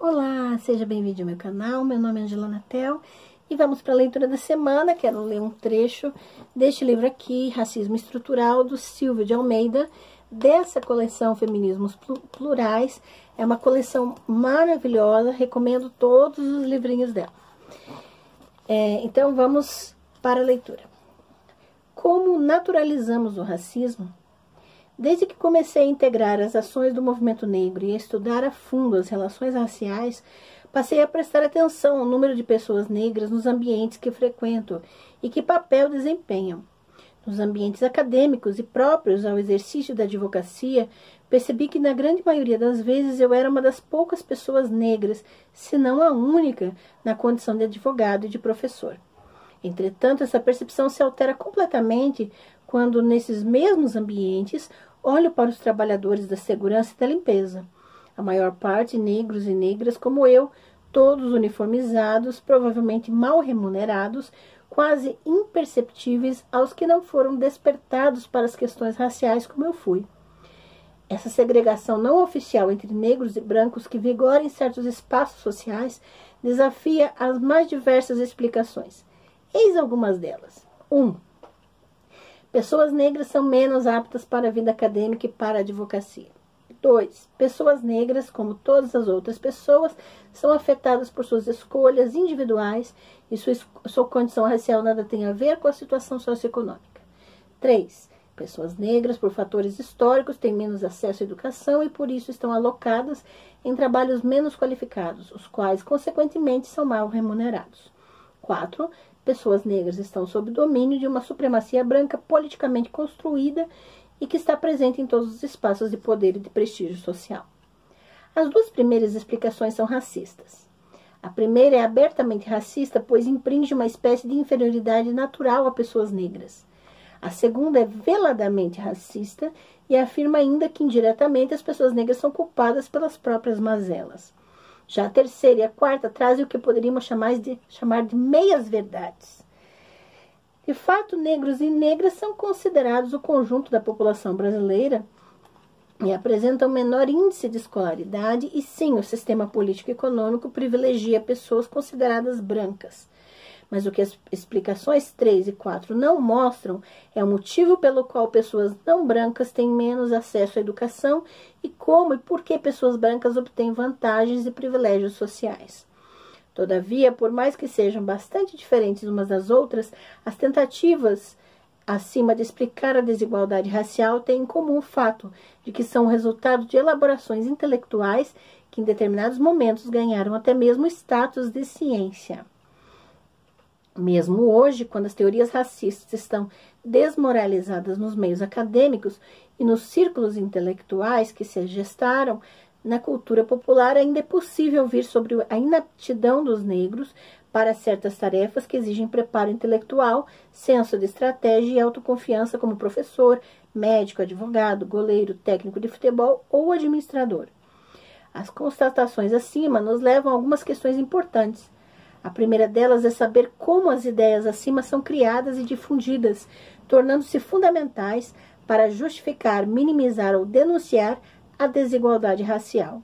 Olá, seja bem-vindo ao meu canal, meu nome é Angela Natel e vamos para a leitura da semana. Quero ler um trecho deste livro aqui, Racismo Estrutural, do Silvio de Almeida, dessa coleção Feminismos Plurais. É uma coleção maravilhosa, recomendo todos os livrinhos dela. Então vamos para a leitura. Como naturalizamos o racismo? Desde que comecei a integrar as ações do movimento negro e a estudar a fundo as relações raciais, passei a prestar atenção ao número de pessoas negras nos ambientes que frequento e que papel desempenham. Nos ambientes acadêmicos e próprios ao exercício da advocacia, percebi que na grande maioria das vezes eu era uma das poucas pessoas negras, se não a única, na condição de advogado e de professor. Entretanto, essa percepção se altera completamente quando, nesses mesmos ambientes, olho para os trabalhadores da segurança e da limpeza. A maior parte negros e negras como eu, todos uniformizados, provavelmente mal remunerados, quase imperceptíveis aos que não foram despertados para as questões raciais como eu fui. Essa segregação não oficial entre negros e brancos que vigora em certos espaços sociais desafia as mais diversas explicações. Eis algumas delas. 1. Pessoas negras são menos aptas para a vida acadêmica e para a advocacia. 2. Pessoas negras, como todas as outras pessoas, são afetadas por suas escolhas individuais e sua condição racial nada tem a ver com a situação socioeconômica. 3. Pessoas negras, por fatores históricos, têm menos acesso à educação e por isso estão alocadas em trabalhos menos qualificados, os quais, consequentemente, são mal remunerados. 4. Pessoas negras estão sob domínio de uma supremacia branca politicamente construída e que está presente em todos os espaços de poder e de prestígio social. As duas primeiras explicações são racistas. A primeira é abertamente racista, pois impinge uma espécie de inferioridade natural a pessoas negras. A segunda é veladamente racista e afirma ainda que indiretamente as pessoas negras são culpadas pelas próprias mazelas. Já a terceira e a quarta trazem o que poderíamos chamar de meias-verdades. De fato, negros e negras são considerados o conjunto da população brasileira e apresentam menor índice de escolaridade e sim, o sistema político e econômico privilegia pessoas consideradas brancas. Mas o que as explicações 3 e 4 não mostram é o motivo pelo qual pessoas não brancas têm menos acesso à educação e como e por que pessoas brancas obtêm vantagens e privilégios sociais. Todavia, por mais que sejam bastante diferentes umas das outras, as tentativas acima de explicar a desigualdade racial têm em comum o fato de que são o resultado de elaborações intelectuais que em determinados momentos ganharam até mesmo status de ciência. Mesmo hoje, quando as teorias racistas estão desmoralizadas nos meios acadêmicos e nos círculos intelectuais que se gestaram, na cultura popular ainda é possível ouvir sobre a inaptidão dos negros para certas tarefas que exigem preparo intelectual, senso de estratégia e autoconfiança como professor, médico, advogado, goleiro, técnico de futebol ou administrador. As constatações acima nos levam a algumas questões importantes. A primeira delas é saber como as ideias acima são criadas e difundidas, tornando-se fundamentais para justificar, minimizar ou denunciar a desigualdade racial.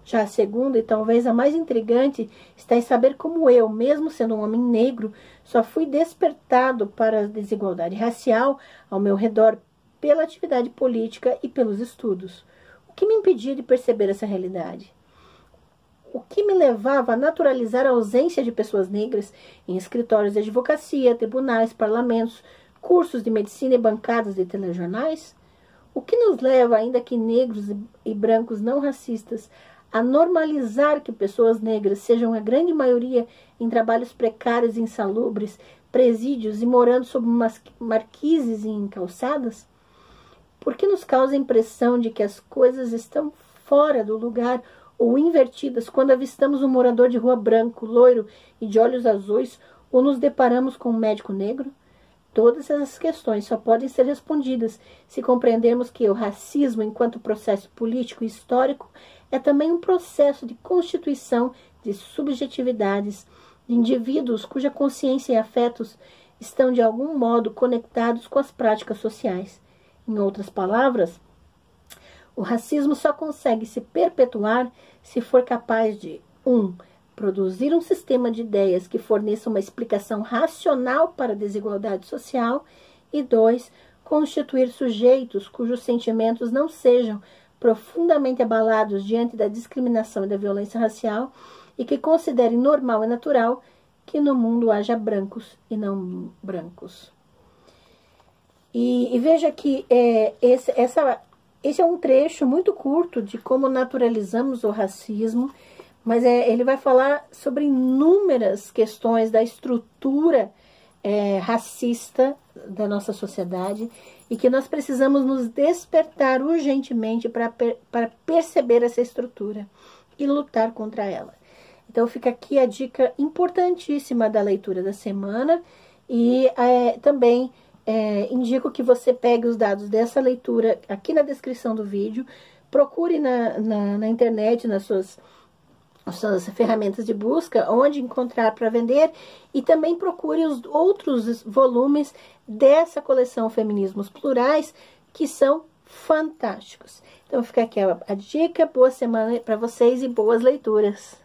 Já a segunda, e talvez a mais intrigante, está em saber como eu, mesmo sendo um homem negro, só fui despertado para a desigualdade racial ao meu redor pela atividade política e pelos estudos. O que me impedia de perceber essa realidade? O que me levava a naturalizar a ausência de pessoas negras em escritórios de advocacia, tribunais, parlamentos, cursos de medicina e bancadas de telejornais? O que nos leva, ainda que negros e brancos não racistas, a normalizar que pessoas negras sejam a grande maioria em trabalhos precários e insalubres, presídios e morando sob marquises e em calçadas? Por que nos causa a impressão de que as coisas estão fora do lugar ou invertidas quando avistamos um morador de rua branco, loiro e de olhos azuis ou nos deparamos com um médico negro? Todas essas questões só podem ser respondidas se compreendermos que o racismo, enquanto processo político e histórico, é também um processo de constituição de subjetividades, de indivíduos cuja consciência e afetos estão de algum modo conectados com as práticas sociais. Em outras palavras, o racismo só consegue se perpetuar se for capaz de 1. Produzir um sistema de ideias que forneça uma explicação racional para a desigualdade social. E 2. Constituir sujeitos cujos sentimentos não sejam profundamente abalados diante da discriminação e da violência racial e que considerem normal e natural que no mundo haja brancos e não brancos. E veja que esse é um trecho muito curto de como naturalizamos o racismo, mas ele vai falar sobre inúmeras questões da estrutura racista da nossa sociedade e que nós precisamos nos despertar urgentemente para perceber essa estrutura e lutar contra ela. Então fica aqui a dica importantíssima da leitura da semana e também indico que você pegue os dados dessa leitura aqui na descrição do vídeo, procure na internet, nas suas ferramentas de busca, onde encontrar para vender, e também procure os outros volumes dessa coleção Feminismos Plurais, que são fantásticos. Então fica aqui a dica, boa semana para vocês e boas leituras.